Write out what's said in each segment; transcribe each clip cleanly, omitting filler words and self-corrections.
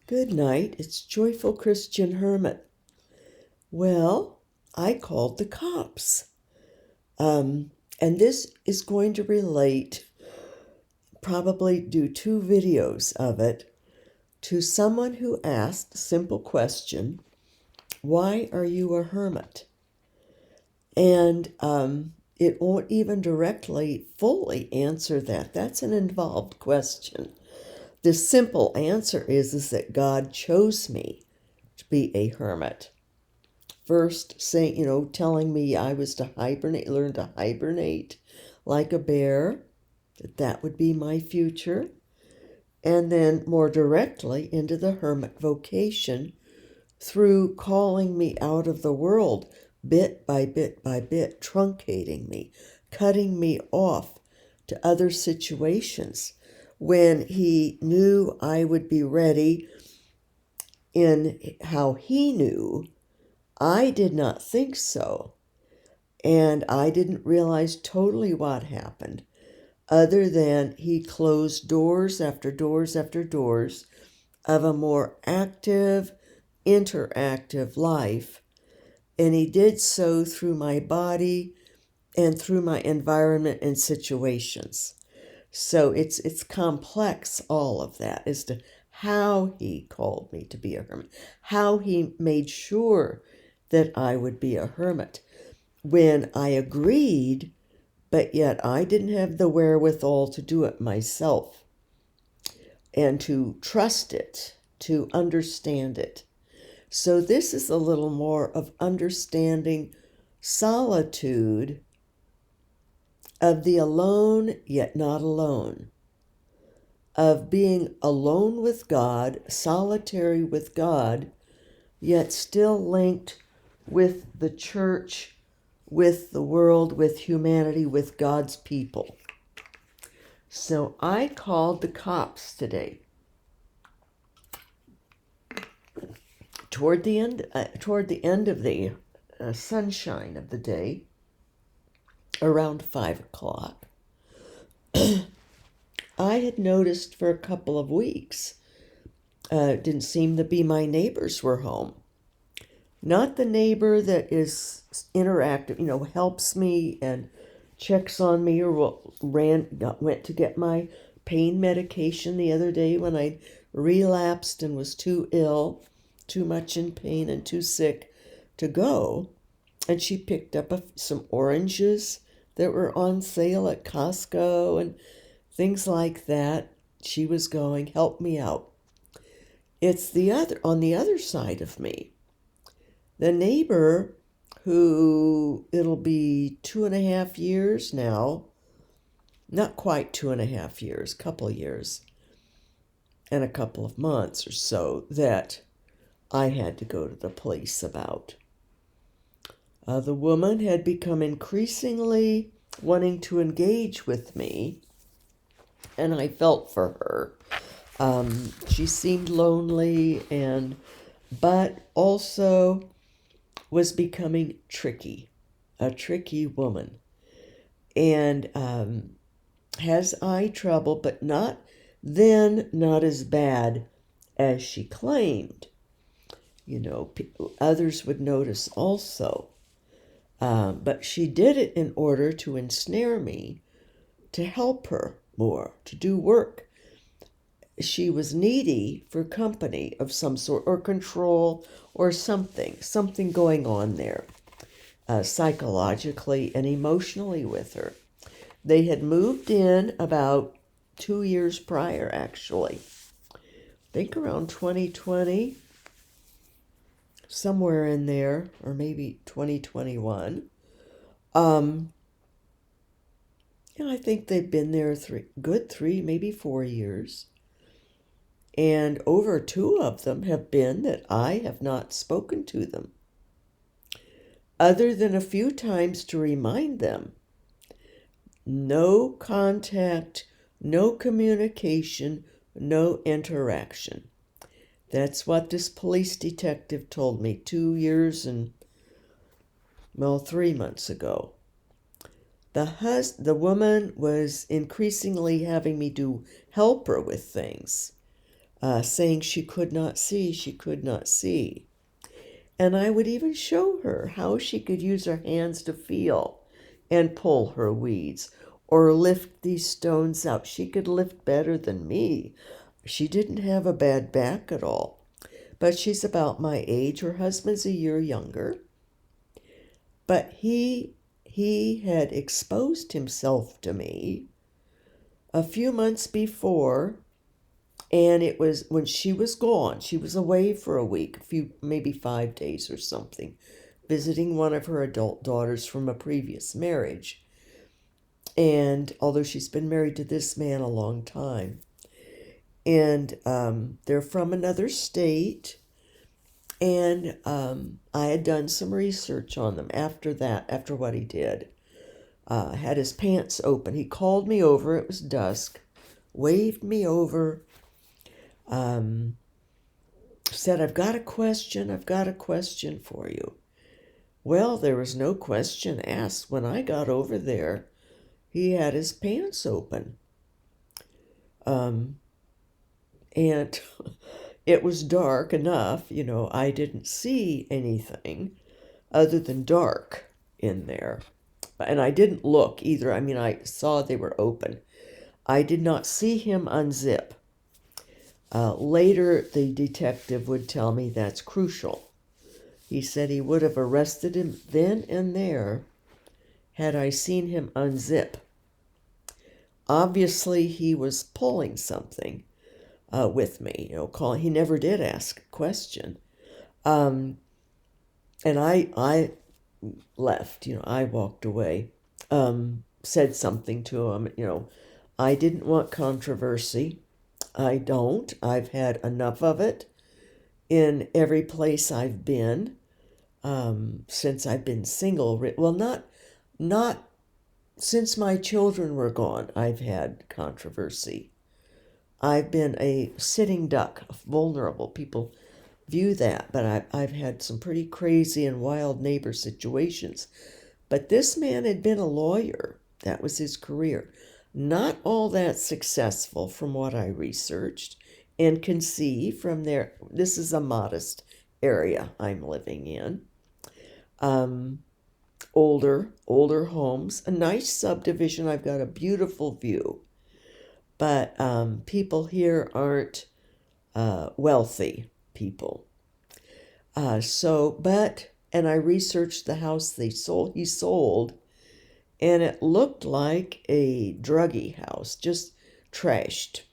Good night. It's Joyful Christian Hermit. Well, I called the cops. And this is going to relate, probably do 2 videos of it, to someone who asked a simple question: why are you a hermit? And it won't even directly, fully answer that. That's an involved question. The simple answer is that God chose me to be a hermit. First, saying, telling me I was to learn to hibernate like a bear, that would be my future. And then more directly into the hermit vocation through calling me out of the world bit by bit by bit, truncating me, cutting me off to other situations when he knew I would be ready in how he knew. I did not think so, and I didn't realize totally what happened, other than he closed doors after doors after doors of a more active, interactive life, and he did so through my body and through my environment and situations. So it's complex, all of that, as to how he called me to be a hermit, how he made sure that I would be a hermit when I agreed, but yet I didn't have the wherewithal to do it myself and to trust it, to understand it. So this is a little more of understanding solitude, of the alone yet not alone, of being alone with God, solitary with God, yet still linked with the church, with the world, with humanity, with God's people. So I called the cops today. Toward the end of the sunshine of the day, around 5 o'clock, I had noticed for a couple of weeks, it didn't seem to be my neighbors were home. Not the neighbor that is interactive, helps me and checks on me, or went to get my pain medication the other day when I relapsed and was too ill, too much in pain and too sick to go. And she picked up some oranges that were on sale at Costco and things like that. She was going, help me out. It's on the other side of me. The neighbor who, it'll be 2.5 years now, not quite 2.5 years, couple years, and a couple of months or so, that I had to go to the police about. The woman had become increasingly wanting to engage with me, and I felt for her. She seemed lonely, but also was becoming a tricky woman, and has eye trouble, but not as bad as she claimed. Others would notice also. But she did it in order to ensnare me, to help her more, to do work. She was needy for company of some sort, or control, or something going on there, psychologically and emotionally with her. They had moved in about 2 years prior, actually. I think around 2020, somewhere in there, or maybe 2021. I think they've been there 3, maybe 4 years. And over 2 of them have been that I have not spoken to them, other than a few times to remind them. No contact, no communication, no interaction. That's what this police detective told me 2 years and, 3 months ago. The woman was increasingly having me help her with things. saying she could not see, she could not see. And I would even show her how she could use her hands to feel and pull her weeds or lift these stones up. She could lift better than me. She didn't have a bad back at all, but she's about my age. Her husband's a year younger, but he had exposed himself to me a few months before, and it was when she was gone. She was away for a week, maybe 5 days or something, visiting one of her adult daughters from a previous marriage. And although she's been married to this man a long time, and they're from another state, and I had done some research on them after that, after what he did. Had his pants open. He called me over. It was dusk. Waved me over. Said, I've got a question for you. Well, there was no question asked. When I got over there, he had his pants open. And it was dark enough, I didn't see anything other than dark in there. And I didn't look either. I mean, I saw they were open. I did not see him unzip. Later, the detective would tell me that's crucial. He said he would have arrested him then and there had I seen him unzip. Obviously, he was pulling something with me. He never did ask a question. And I left. I walked away. Said something to him. I didn't want controversy. I don't. I've had enough of it in every place I've been since I've been single. Well, not since my children were gone. I've had controversy. I've been a sitting duck, vulnerable. People view that, but I've had some pretty crazy and wild neighbor situations. But this man had been a lawyer. That was his career. Not all that successful from what I researched and can see from there. This is a modest area I'm living in. Older homes, a nice subdivision. I've got a beautiful view. But people here aren't wealthy people. And I researched the house he sold, and it looked like a druggie house, just trashed,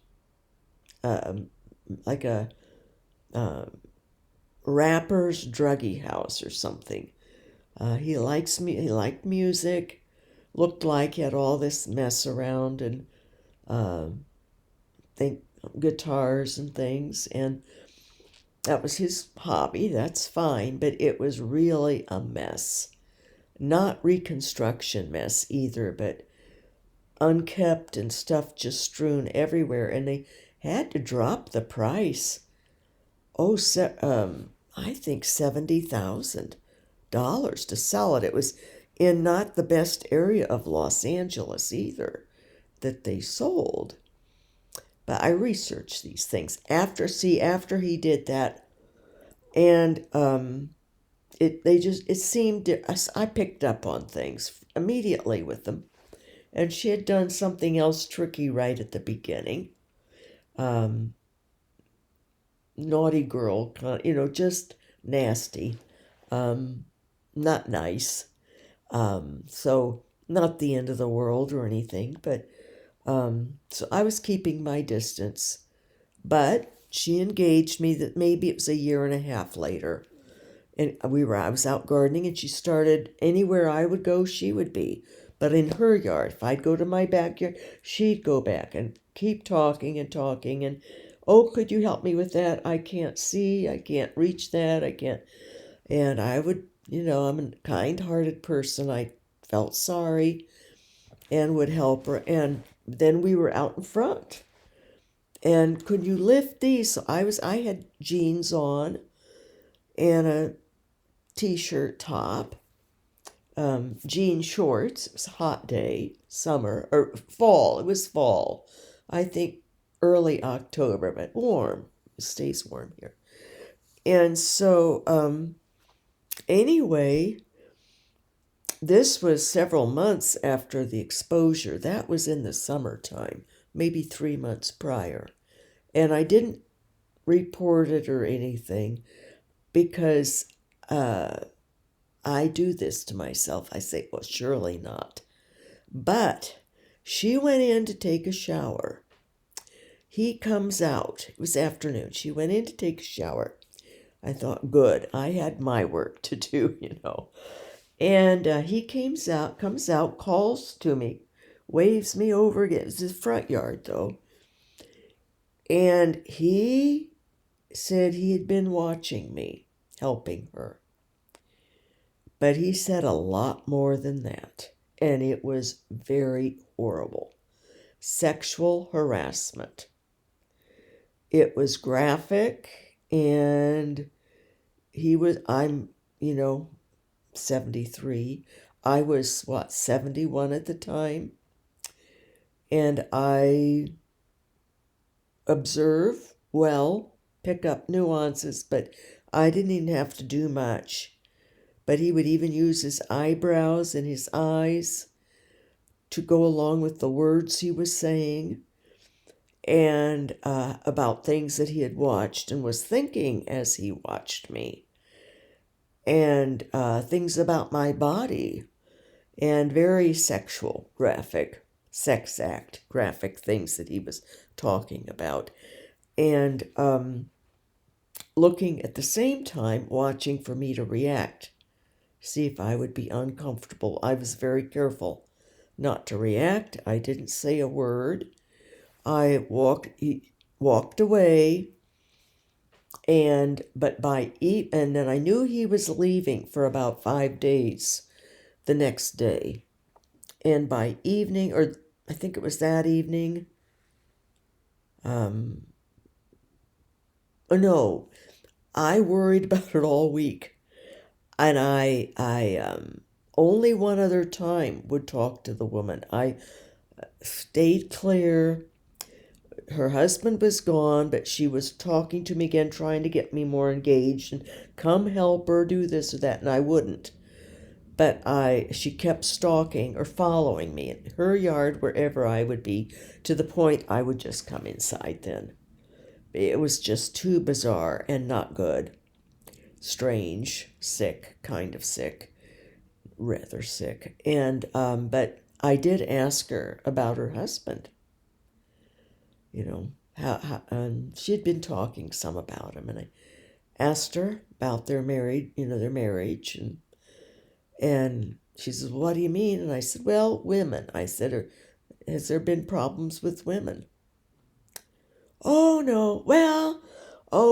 like a rapper's druggie house or something. He liked music, looked like he had all this mess around and guitars and things, and that was his hobby. That's fine, but it was really a mess. Not reconstruction mess either, but unkept and stuff just strewn everywhere, and they had to drop the price. I think $70,000 to sell it. It was in not the best area of Los Angeles either that they sold. But I researched these things after he did that, and it seemed I picked up on things immediately with them, and she had done something else tricky right at the beginning. Naughty girl, just nasty, not nice. So not the end of the world or anything, but so I was keeping my distance, but she engaged me that maybe it was a year and a half later. And I was out gardening, and she started anywhere I would go, she would be. But in her yard, if I'd go to my backyard, she'd go back and keep talking and talking. And, oh, could you help me with that? I can't see. I can't reach that. I can't. And I would, I'm a kind-hearted person. I felt sorry and would help her. And then we were out in front. And could you lift these? So I had jeans on and a t-shirt top, jean shorts. It was a hot day, summer, or fall. It was fall. I think early October, but warm. It stays warm here. And so, anyway, this was several months after the exposure. That was in the summertime, maybe 3 months prior. And I didn't report it or anything because I do this to myself. I say, well, surely not. But she went in to take a shower. He comes out. It was afternoon. She went in to take a shower. I thought, good, I had my work to do, And he comes out, calls to me, waves me over again. It's his front yard, though. And he said he had been watching me, helping her. But he said a lot more than that. And it was very horrible. Sexual harassment. It was graphic, and I'm 73. I was, 71 at the time. And I observe well, pick up nuances, but I didn't even have to do much. But he would even use his eyebrows and his eyes to go along with the words he was saying, and about things that he had watched and was thinking as he watched me, and things about my body, and very sexual, graphic, sex act, graphic things that he was talking about. And looking at the same time, watching for me to react, see if I would be uncomfortable. I was very careful not to react. I didn't say a word. I walked away, and then I knew he was leaving for about 5 days the next day. And by evening, or I think it was that evening, no, I worried about it all week. And I only one other time would talk to the woman. I stayed clear. Her husband was gone, but she was talking to me again, trying to get me more engaged and come help her do this or that, and I wouldn't. But she kept stalking or following me in her yard, wherever I would be, to the point I would just come inside then. It was just too bizarre and not good. Strange, sick, kind of sick, rather sick. And but I did ask her about her husband. And she had been talking some about him, and I asked her about their marriage, and she says, "What do you mean?" And I said, "Well, women." I said, "Has there been problems with women?" "Oh, no. Well,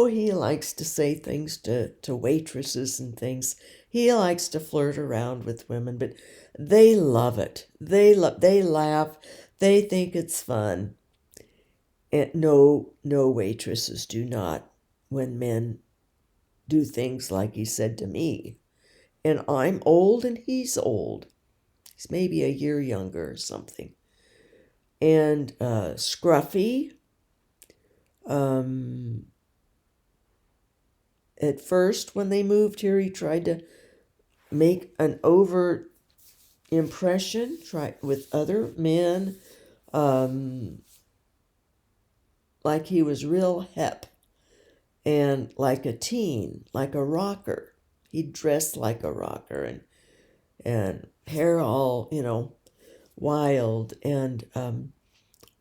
he likes to say things to waitresses and things. He likes to flirt around with women, but they love it. They laugh. They think it's fun." And no waitresses do not, when men do things like he said to me. And I'm old and he's old. He's maybe a year younger or something. And scruffy. At first, when they moved here, he tried to make an overt impression, with other men, like he was real hep and like a teen, like a rocker. He dressed like a rocker, and hair all, wild and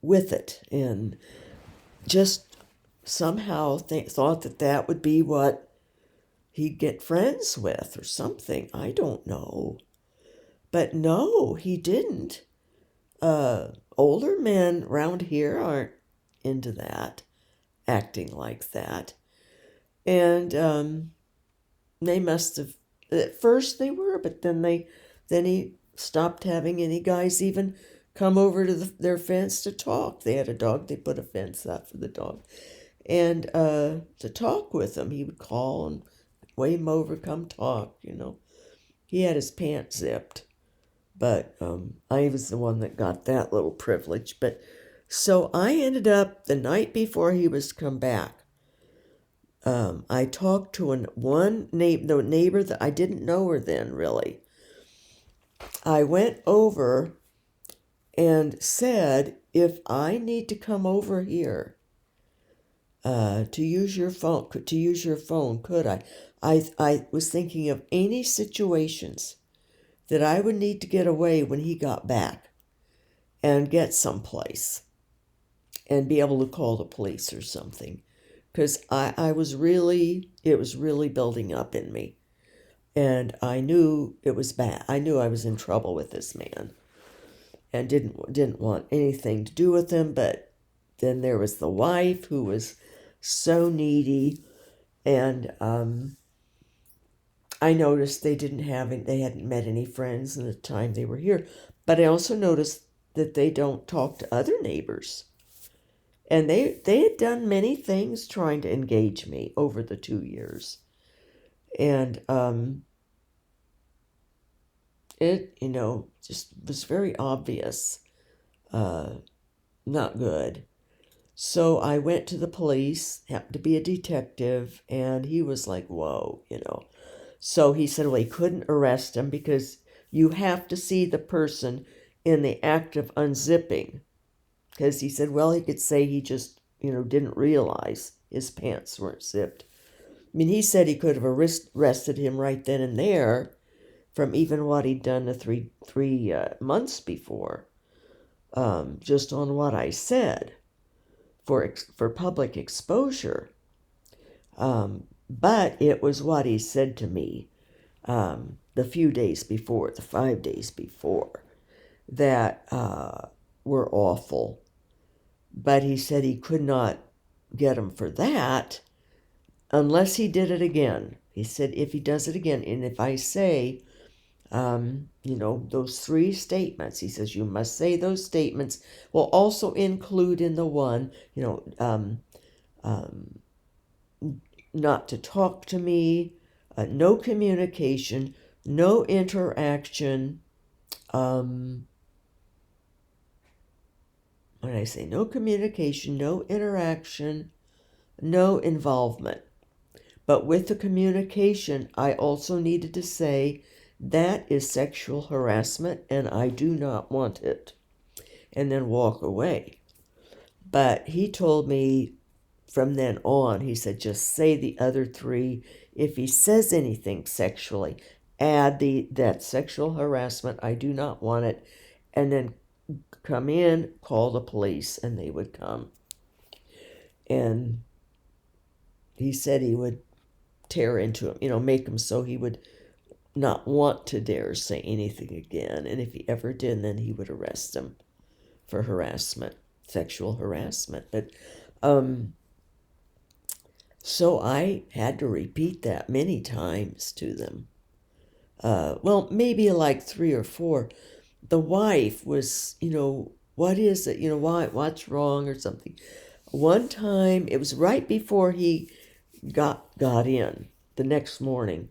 with it, and just somehow thought that would be what he'd get friends with or something. I don't know. But no, he didn't. Older men around here aren't into that, acting like that. And they must have, at first they were, but then he stopped having any guys even come over to their fence to talk. They had a dog. They put a fence up for the dog. And to talk with him, he would call and wave him over, come talk, He had his pants zipped. But I was the one that got that little privilege. But so I ended up, the night before he was to come back, I talked to the neighbor that I didn't know her then, really. I went over and said, if I need to come over here to use your phone, could I? I was thinking of any situations that I would need to get away when he got back and get someplace and be able to call the police or something. Because it was really building up in me. And I knew it was bad. I knew I was in trouble with this man and didn't want anything to do with him. But then there was the wife who was so needy. And I noticed they hadn't met any friends in the time they were here. But I also noticed that they don't talk to other neighbors. And they had done many things trying to engage me over the 2 years. And it, just was very obvious, not good. So I went to the police, happened to be a detective, and he was like, whoa, So he said, well, he couldn't arrest him because you have to see the person in the act of unzipping. Because he said, well, he could say he just, didn't realize his pants weren't zipped. I mean, he said he could have arrested him right then and there from even what he'd done the three months before, just on what I said for public exposure. But it was what he said to me the 5 days before, that were awful. But he said he could not get him for that unless he did it again. He said if he does it again, and if I say, those 3 statements, he says you must say those statements. Will also include in the one, not to talk to me, no communication, no interaction. When I say no communication, no interaction, no involvement. But with the communication, I also needed to say that is sexual harassment and I do not want it, and then walk away. But he told me from then on, he said, just say the other 3. If he says anything sexually, add that sexual harassment, I do not want it, and then come in, call the police, and they would come. And he said he would tear into him, make him so he would not want to dare say anything again. And if he ever did, then he would arrest him for harassment, sexual harassment. But so I had to repeat that many times to them. Well, maybe like 3 or 4. The wife was, what is it? What's wrong or something. One time, it was right before he got in the next morning.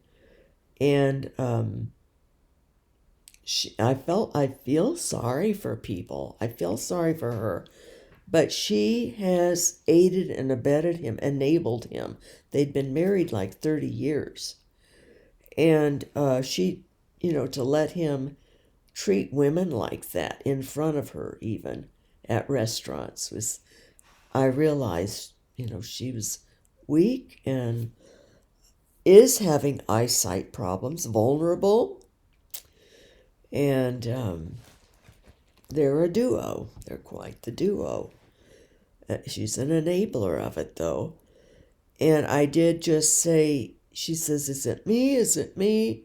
And I feel sorry for people. I feel sorry for her. But she has aided and abetted him, enabled him. They'd been married like 30 years. And she, to let him treat women like that in front of her, even at restaurants, I realized, she was weak and is having eyesight problems, vulnerable. And they're a duo. They're quite the duo. She's an enabler of it, though. And I did just say, she says, is it me? Is it me?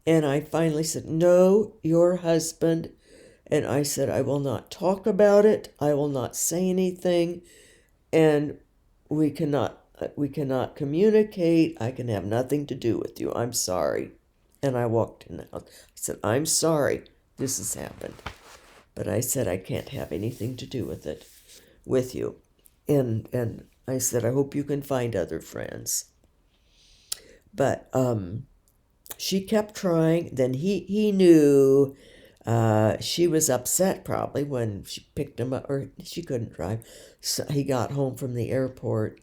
And I finally said, no, your husband. And I said, I will not talk about it. I will not say anything. And we cannot communicate. I can have nothing to do with you. I'm sorry. And I walked in the house. I said, I'm sorry this has happened. But I said, I can't have anything to do with you. And I said, I hope you can find other friends. But she kept trying. Then he knew she was upset probably when she picked him up, or she couldn't drive. So he got home from the airport,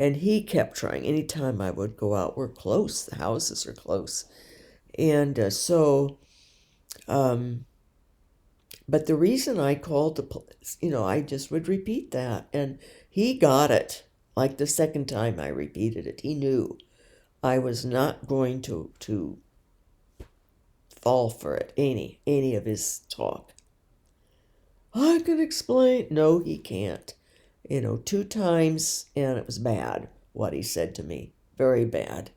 And he kept trying. Anytime I would go out, we're close. The houses are close. And but the reason I called the police, I just would repeat that. And he got it. Like the second time I repeated it, he knew I was not going to fall for it, any of his talk. I can explain. No, he can't. 2 times, and it was bad what he said to me. Very bad.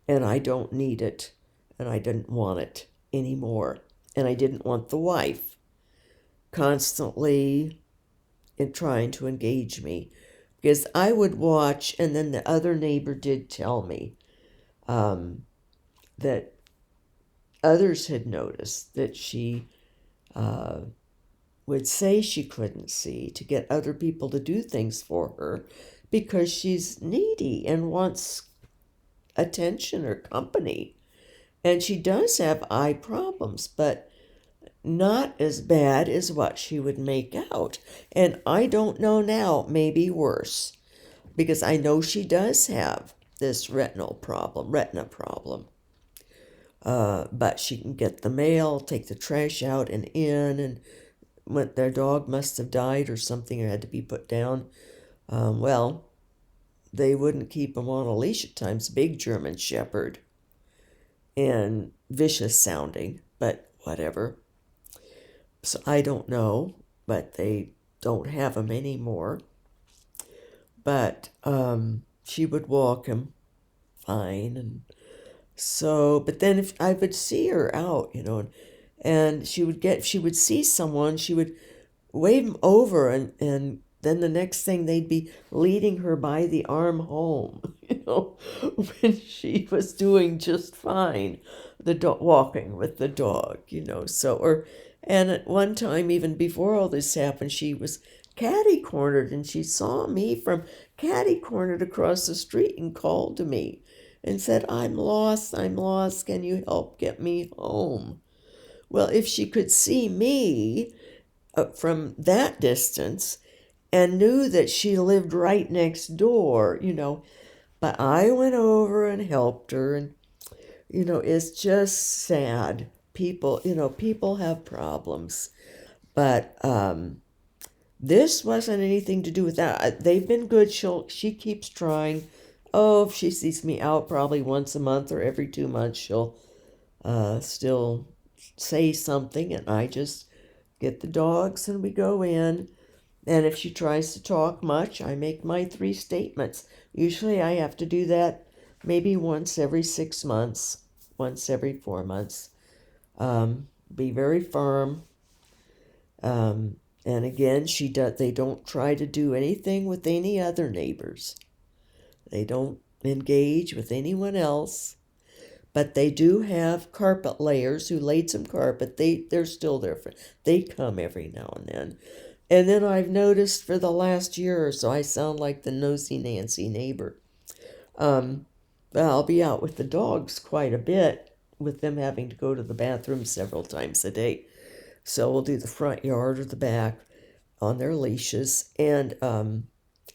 And I don't need it. And I didn't want it anymore. And I didn't want the wife constantly in trying to engage me. Because I would watch, and then the other neighbor did tell me that others had noticed that she would say she couldn't see to get other people to do things for her because she's needy and wants attention or company. And she does have eye problems, but not as bad as what she would make out. And I don't know now, maybe worse, because I know she does have this retina problem. But she can get the mail, take the trash out and in, and when their dog must have died or something or had to be put down, well, they wouldn't keep him on a leash at times. Big German Shepherd and vicious sounding, but whatever. So I don't know, but they don't have him anymore. But she would walk him fine, and so. But then if I would see her out, and she would see someone, she would wave him over, and then the next thing they'd be leading her by the arm home, when she was doing just fine, walking with the dog, and at one time, even before all this happened, she was catty-cornered, and she saw me from catty-cornered across the street and called to me and said, I'm lost, can you help get me home? Well, if she could see me from that distance and knew that she lived right next door, but I went over and helped her, and, it's just sad. People have problems, but this wasn't anything to do with that. They've been good. She keeps trying. Oh, if she sees me out probably once a month or every 2 months, she'll still say something, and I just get the dogs and we go in. And if she tries to talk much, I make my 3 statements. Usually I have to do that maybe once every 6 months, once every 4 months. Be very firm. And again, they don't try to do anything with any other neighbors. They don't engage with anyone else. But they do have carpet layers who laid some carpet. They're still there. They come every now and then. And then I've noticed for the last year or so, I sound like the nosy Nancy neighbor. I'll be out with the dogs quite a bit, with them having to go to the bathroom several times a day. So we'll do the front yard or the back on their leashes. And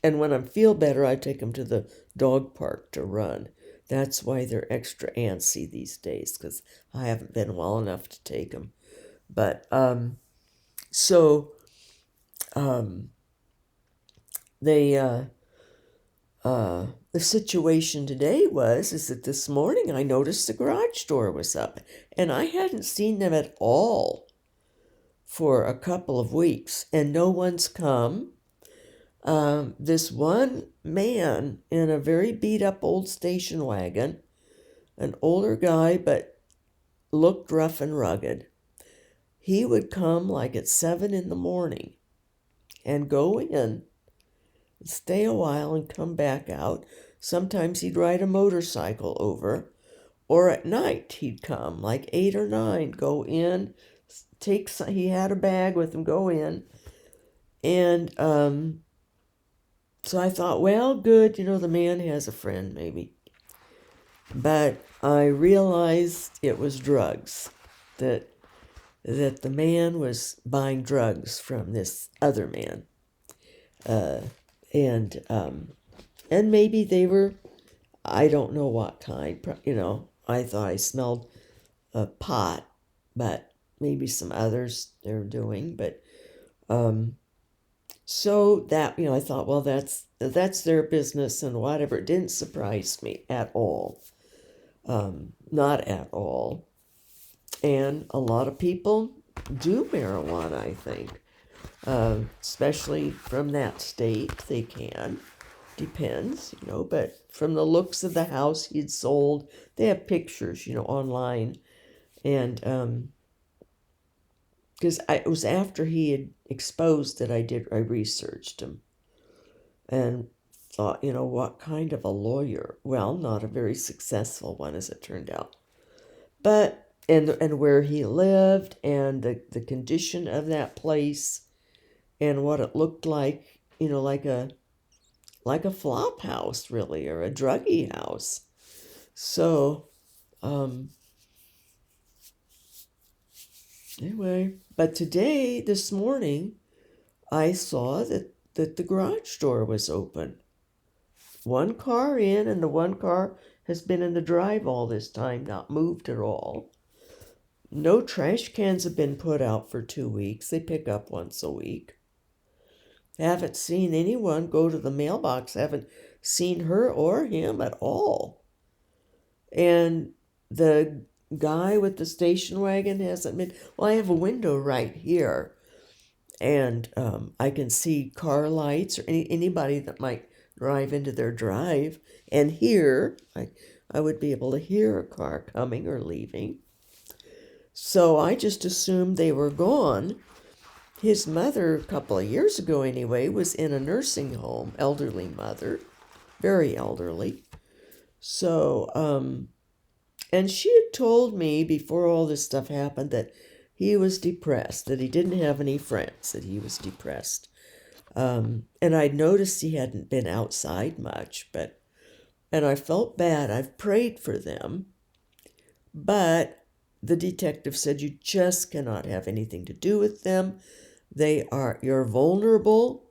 when I feel better, I take them to the dog park to run. That's why they're extra antsy these days, because I haven't been well enough to take them. But the situation today is that this morning I noticed the garage door was up, and I hadn't seen them at all for a couple of weeks, and no one's come. This one man in a very beat up old station wagon, an older guy, but looked rough and rugged. He would come like at 7 a.m. and go in, stay a while and come back out. Sometimes he'd ride a motorcycle over, or at night he'd come like 8 or 9, go in, he had a bag with him, go in. And so I thought, well, good, the man has a friend maybe. But I realized it was drugs, that the man was buying drugs from this other man. And And maybe they were, I don't know what kind, I thought I smelled a pot, but maybe some others they're doing. But so that, I thought, well, that's their business and whatever. It didn't surprise me at all. Not at all. And a lot of people do marijuana, I think. Especially from that state, they can. Depends, but from the looks of the house he'd sold, they have pictures, online. And because it was after he had exposed that I researched him and thought, what kind of a lawyer? Well, not a very successful one, as it turned out. But and where he lived and the condition of that place and what it looked like, like a flop house, really, or a druggie house. So, anyway, but today, this morning, I saw that the garage door was open. One car in, and the one car has been in the drive all this time, not moved at all. No trash cans have been put out for 2 weeks. They pick up once a week. Haven't seen anyone go to the mailbox. Haven't seen her or him at all. And the guy with the station wagon hasn't been. Well, I have a window right here, and I can see car lights or anybody that might drive into their drive. And here, I would be able to hear a car coming or leaving. So I just assumed they were gone. His mother, a couple of years ago anyway, was in a nursing home, elderly mother, very elderly. So, and she had told me before all this stuff happened that he was depressed, that he didn't have any friends, that he was depressed. And I'd noticed he hadn't been outside much, and I felt bad. I've prayed for them, but the detective said you just cannot have anything to do with them. You're vulnerable,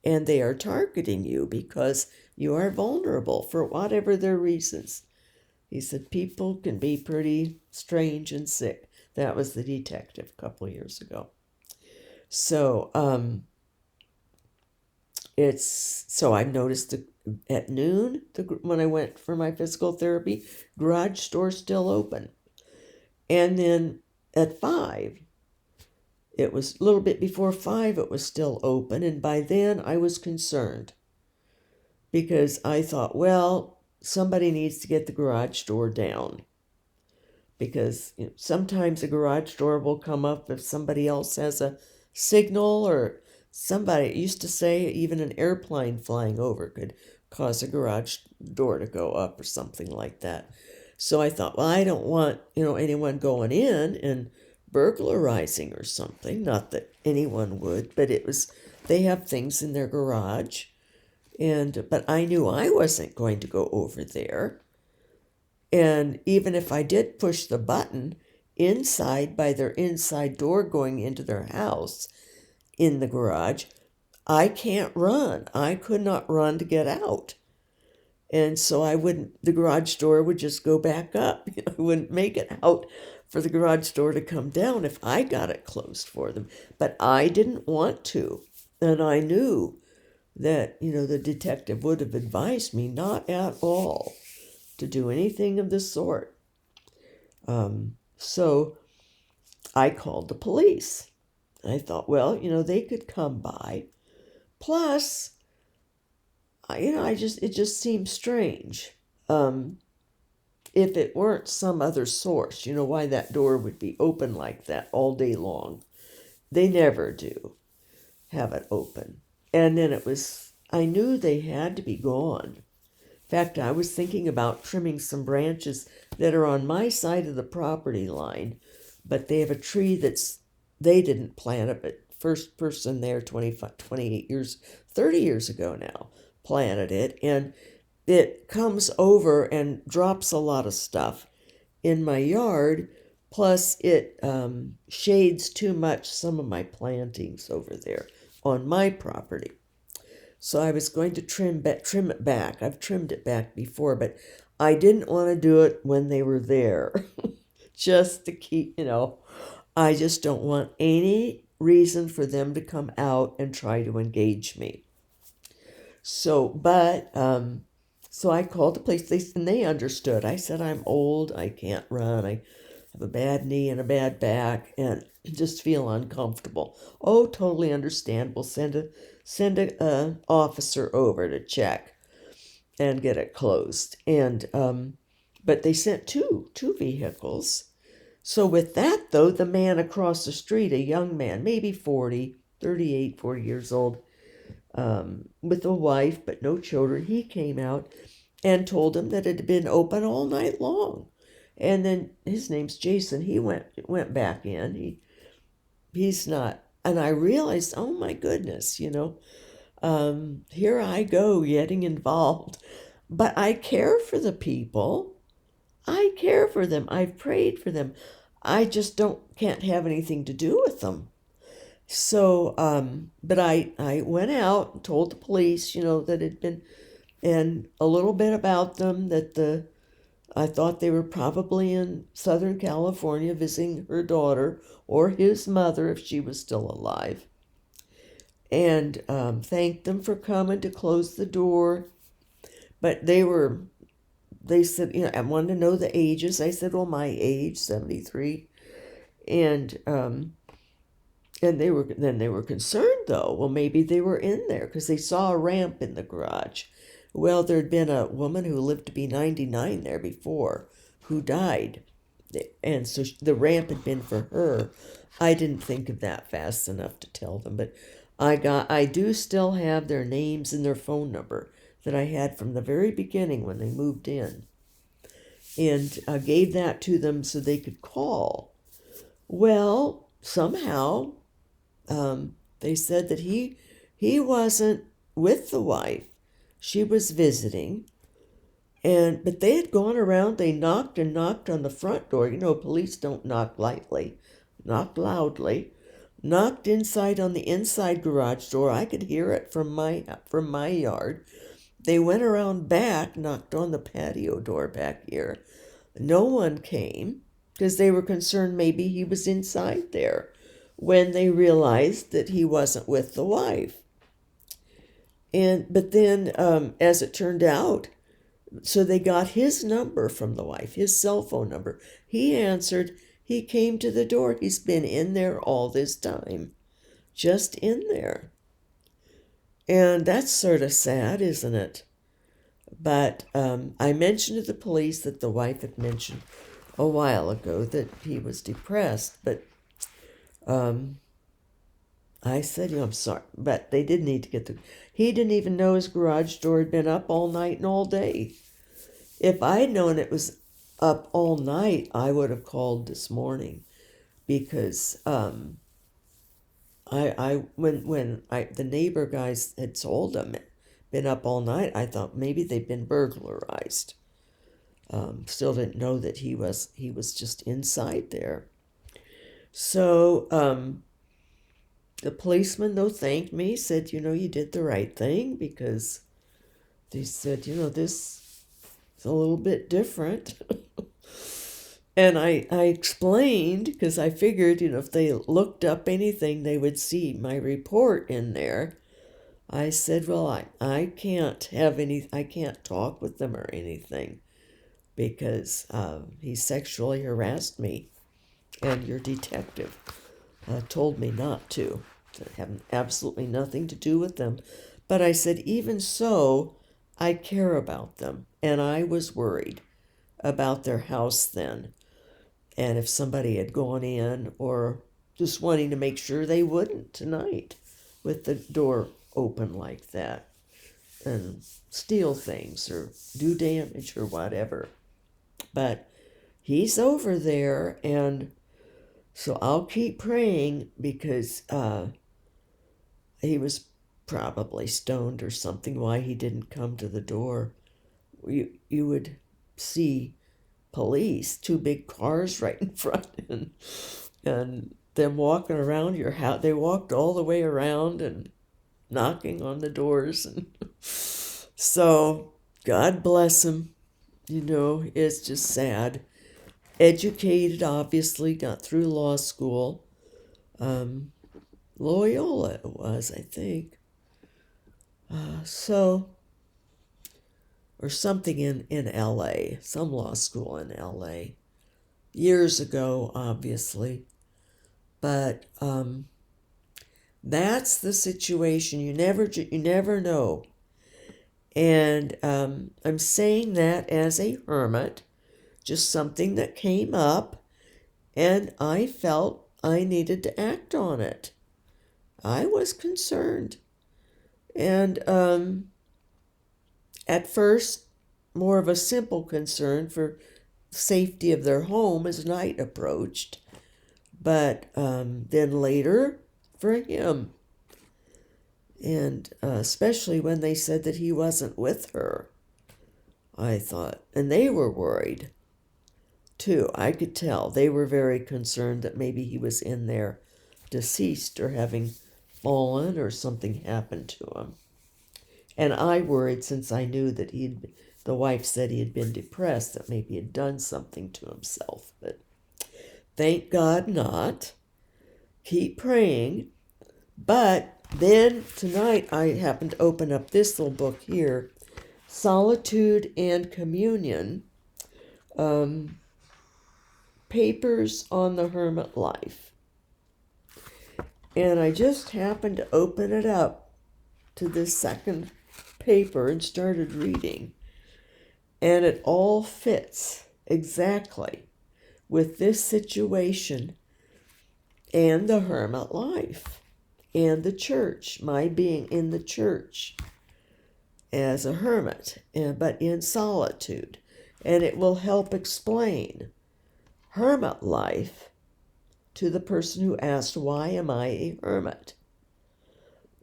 and they are targeting you because you are vulnerable for whatever their reasons. He said people can be pretty strange and sick. That was the detective a couple of years ago. So I noticed at noon when I went for my physical therapy, garage door still open, and then at 5. It was a little bit before 5, it was still open, and by then I was concerned because I thought, well, somebody needs to get the garage door down because sometimes a garage door will come up if somebody else has a signal, or somebody used to say even an airplane flying over could cause a garage door to go up or something like that. So I thought, well, I don't want anyone going in and burglarizing or something. Not that anyone would, but they have things in their garage, but I knew I wasn't going to go over there. And even if I did push the button inside by their inside door going into their house in the garage, I can't run. I could not run to get out. And so the garage door would just go back up. I wouldn't make it out for the garage door to come down if I got it closed for them. But I didn't want to. And I knew that, the detective would have advised me not at all to do anything of the sort. So I called the police. I thought, well, they could come by. Plus, it just seems strange. If it weren't some other source, why that door would be open like that all day long. They never do have it open. And then I knew they had to be gone. In fact, I was thinking about trimming some branches that are on my side of the property line, but they have a tree they didn't plant it, but first person there 25, 28 years, 30 years ago now, planted it, and it comes over and drops a lot of stuff in my yard, plus it shades too much some of my plantings over there on my property. So I was going to trim it back. I've trimmed it back before, but I didn't want to do it when they were there. Just to keep, I just don't want any reason for them to come out and try to engage me. So I called the police, and they understood. I said, I'm old, I can't run, I have a bad knee and a bad back, and just feel uncomfortable. Oh, totally understandable. Send a officer over to check and get it closed. But they sent two vehicles. So with that, though, the man across the street, a young man, maybe 40 years old, with a wife but no children, he came out and told him that it had been open all night long. And then his name's Jason. He went back in. He's not. And I realized, oh my goodness, here I go getting involved. But I care for the people. I care for them. I've prayed for them. I just can't have anything to do with them. So, but I went out and told the police, that it had been, and a little bit about them, I thought they were probably in Southern California visiting her daughter or his mother if she was still alive. And thanked them for coming to close the door. But they said, I wanted to know the ages. I said, well, my age, 73. And they were concerned, though. Well, maybe they were in there because they saw a ramp in the garage. Well, there'd been a woman who lived to be 99 there before who died. And so the ramp had been for her. I didn't think of that fast enough to tell them, but I do still have their names and their phone number that I had from the very beginning when they moved in. And I gave that to them so they could call. Well, somehow they said that he wasn't with the wife. She was visiting, but they had gone around. They knocked and knocked on the front door. Police don't knock lightly, knocked loudly. Knocked inside on the inside garage door. I could hear it from my yard. They went around back, knocked on the patio door back here. No one came because they were concerned maybe he was inside there when they realized that he wasn't with the wife. But then, as it turned out, so they got his number from the wife, his cell phone number. He answered. He came to the door. He's been in there all this time, just in there. And that's sort of sad, isn't it? But I mentioned to the police that the wife had mentioned a while ago that he was depressed. But I said, I'm sorry, but they did need to get he didn't even know his garage door had been up all night and all day. If I had known it was up all night, I would have called this morning because when the neighbor guys had told them it been up all night, I thought maybe they'd been burglarized. Still didn't know that he was just inside there. So the policeman, though, thanked me, said, you did the right thing, because they said, this is a little bit different. And I explained, because I figured, if they looked up anything, they would see my report in there. I said, well, I can't talk with them or anything, because he sexually harassed me, and your detective told me not to have absolutely nothing to do with them. But I said, even so, I care about them, and I was worried about their house then, and if somebody had gone in, or just wanting to make sure they wouldn't tonight with the door open like that, and steal things or do damage or whatever. But he's over there, and so I'll keep praying, because he was probably stoned or something, why he didn't come to the door. You would see police, two big cars right in front, and them walking around your house. They walked all the way around, and knocking on the doors. And so God bless him. It's just sad. Educated, obviously, got through law school. Loyola it was, I think. Or something in LA, some law school in LA. Years ago, obviously. But that's the situation. You never know. And I'm saying that as a hermit, just something that came up, and I felt I needed to act on it. I was concerned. And at first, more of a simple concern for safety of their home as night approached, but then later for him. And especially when they said that he wasn't with her, I thought, and they were worried too. I could tell they were very concerned that maybe he was in there deceased or having fallen or something happened to him. And I worried, since I knew that the wife said he had been depressed, that maybe he had done something to himself. But thank God not. Keep praying. But then tonight I happened to open up this little book here, Solitude and Communion, Papers on the Hermit Life. And I just happened to open it up to this second paper and started reading. And it all fits exactly with this situation and the hermit life and the church, my being in the church as a hermit, but in solitude. And it will help explain hermit life to the person who asked, why am I a hermit?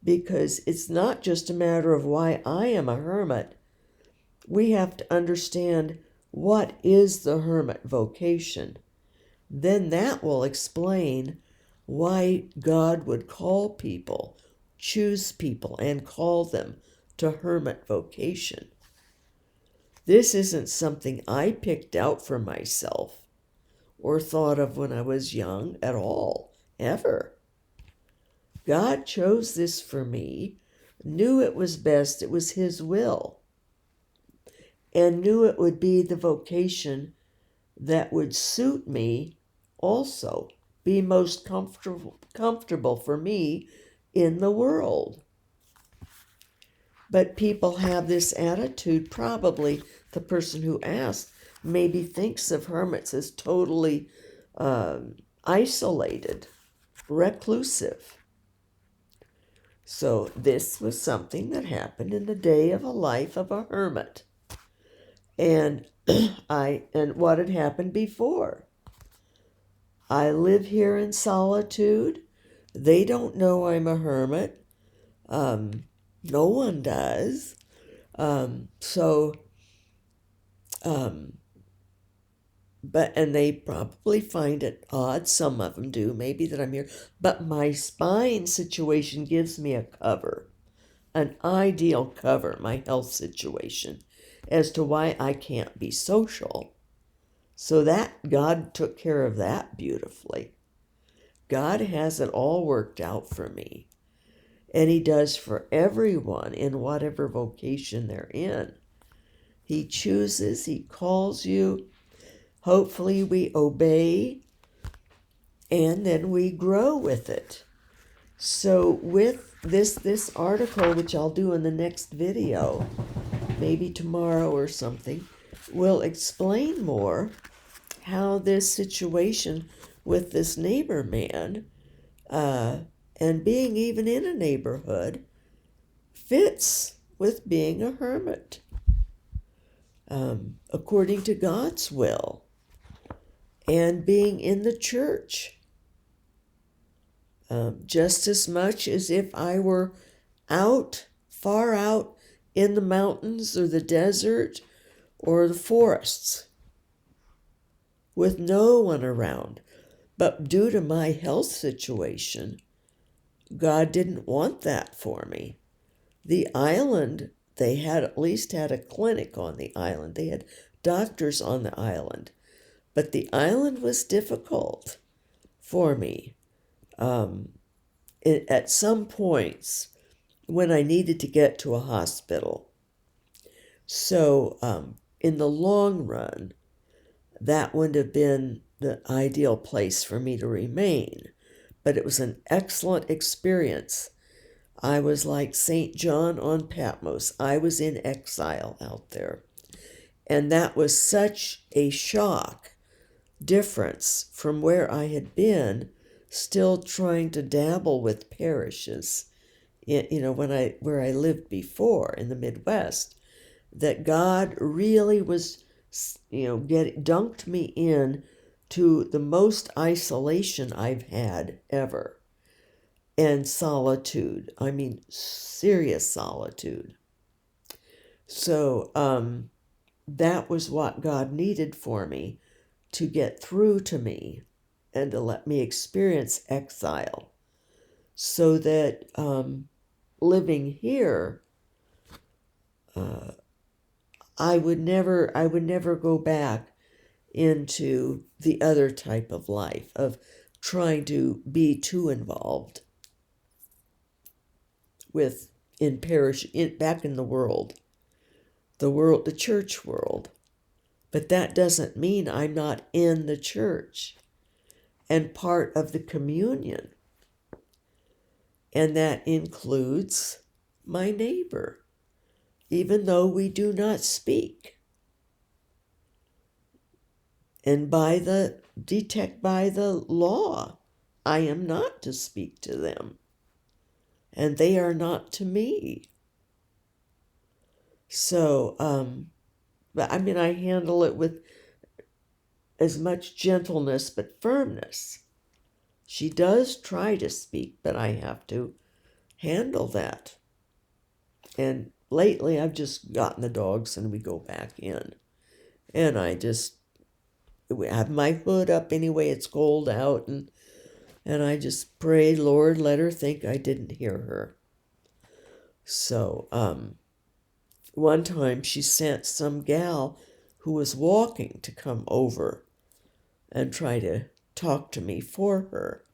Because it's not just a matter of why I am a hermit. We have to understand, what is the hermit vocation? Then that will explain why God would call people, choose people, and call them to hermit vocation. This isn't something I picked out for myself or thought of when I was young at all, ever. God chose this for me, knew it was best, it was His will, and knew it would be the vocation that would suit me also, be most comfortable for me in the world. But people have this attitude, probably the person who asked maybe thinks of hermits as totally isolated, reclusive. So this was something that happened in the day of a life of a hermit. And what had happened before. I live here in solitude. They don't know I'm a hermit. No one does. And they probably find it odd, some of them do, maybe, that I'm here. But my spine situation gives me a cover, an ideal cover, my health situation, as to why I can't be social. So that God took care of that beautifully. God has it all worked out for me. And He does for everyone in whatever vocation they're in. He chooses, He calls you. Hopefully we obey, and then we grow with it. So with this article, which I'll do in the next video, maybe tomorrow or something, will explain more how this situation with this neighbor man and being even in a neighborhood fits with being a hermit according to God's will, and being in the church just as much as if I were far out in the mountains or the desert or the forests with no one around. But due to my health situation, God didn't want that for me. The island, they had at least had a clinic on the island. They had doctors on the island. But the island was difficult for me. At some points when I needed to get to a hospital. So in the long run, that would have been the ideal place for me to remain. But it was an excellent experience. I was like St. John on Patmos. I was in exile out there. And that was such a shock difference from where I had been, still trying to dabble with parishes, where I lived before in the Midwest, that God really was, dunked me in to the most isolation I've had ever. And solitude. I mean, serious solitude. So that was what God needed for me to get through to me and to let me experience exile, so that living here, I would never go back into the other type of life of trying to be too involved with back in the church world. But that doesn't mean I'm not in the church and part of the communion. And that includes my neighbor, even though we do not speak. And by the law, I am not to speak to them, and they are not to me. So, but I mean, I handle it with as much gentleness but firmness. She does try to speak, but I have to handle that. And lately I've just gotten the dogs and we go back in. And I have my hood up anyway, it's cold out, and I just pray, Lord, let her think I didn't hear her. So, one time she sent some gal who was walking to come over and try to talk to me for her.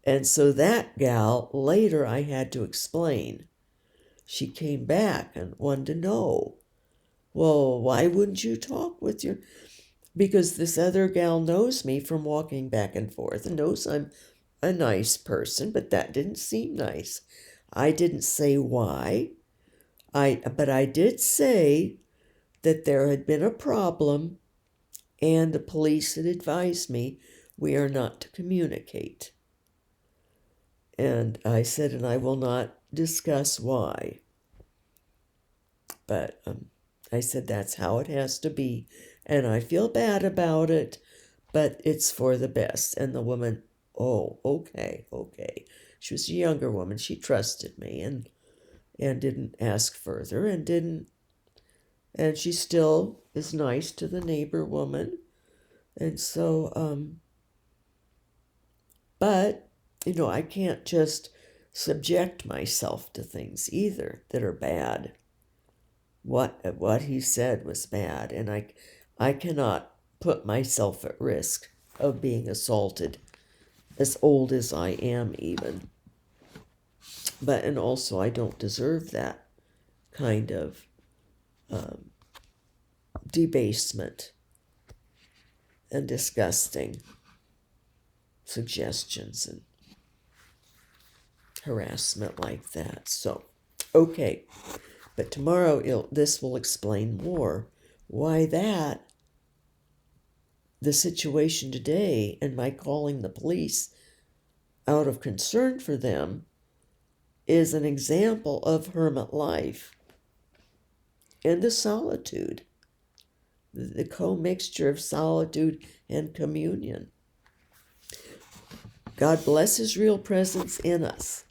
And so that gal, later I had to explain. She came back and wanted to know, well, why wouldn't you talk with your... Because this other gal knows me from walking back and forth and knows I'm a nice person, but that didn't seem nice. I didn't say why, but I did say that there had been a problem and the police had advised me we are not to communicate. And I said, and I will not discuss why. But I said, that's how it has to be. And I feel bad about it, but it's for the best. And the woman, oh, okay. She was a younger woman. She trusted me and didn't ask further and she still is nice to the neighbor woman. And so, but, I can't just subject myself to things either that are bad. What he said was bad, and I cannot put myself at risk of being assaulted, as old as I am even. And also I don't deserve that kind of debasement and disgusting suggestions and harassment like that. So, okay. But tomorrow this will explain more why the situation today and my calling the police out of concern for them is an example of hermit life and the solitude, the commixture of solitude and communion. God bless his real presence in us.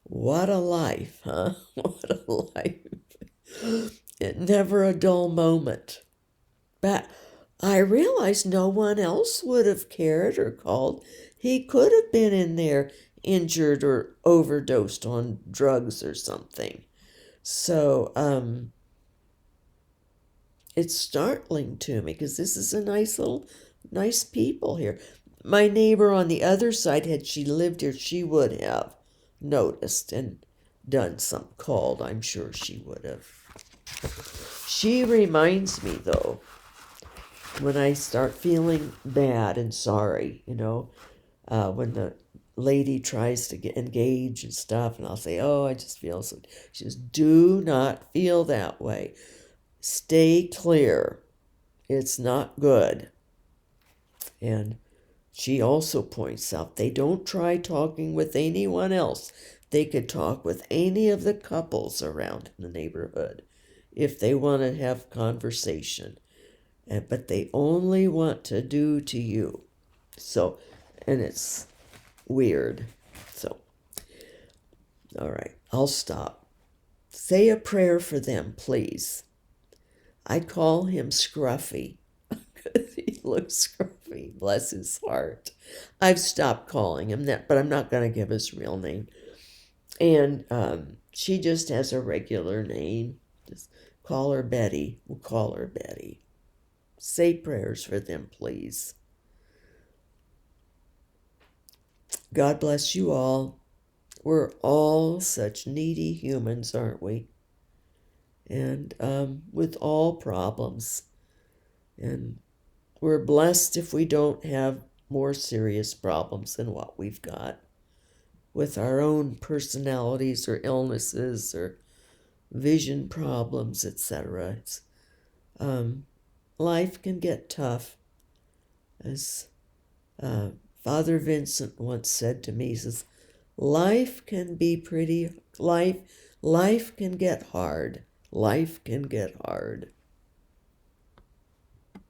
What a life, huh? What a life. Never a dull moment. But I realized no one else would have cared or called. He could have been in there injured or overdosed on drugs or something. So it's startling to me because this is a nice people here. My neighbor on the other side, had she lived here, she would have noticed and done some called. I'm sure she would have. She reminds me, though, when I start feeling bad and sorry, when the lady tries to get engaged and stuff, and I'll say, oh, I just feel so. She says, do not feel that way. Stay clear. It's not good. And she also points out they don't try talking with anyone else. They could talk with any of the couples around in the neighborhood if they want to have conversation. But they only want to do to you. So, and it's weird. So, all right, I'll stop. Say a prayer for them, please. I call him Scruffy because he looks scruffy. Bless his heart. I've stopped calling him that, but I'm not going to give his real name. And she just has a regular name. Just call her Betty. We'll call her Betty. Say prayers for them, please. God bless you all. We're all such needy humans, aren't we? And with all problems. And we're blessed if we don't have more serious problems than what we've got with our own personalities or illnesses or vision problems, etc. Life can get tough. As Father Vincent once said to me, he says, life can get hard. Life can get hard.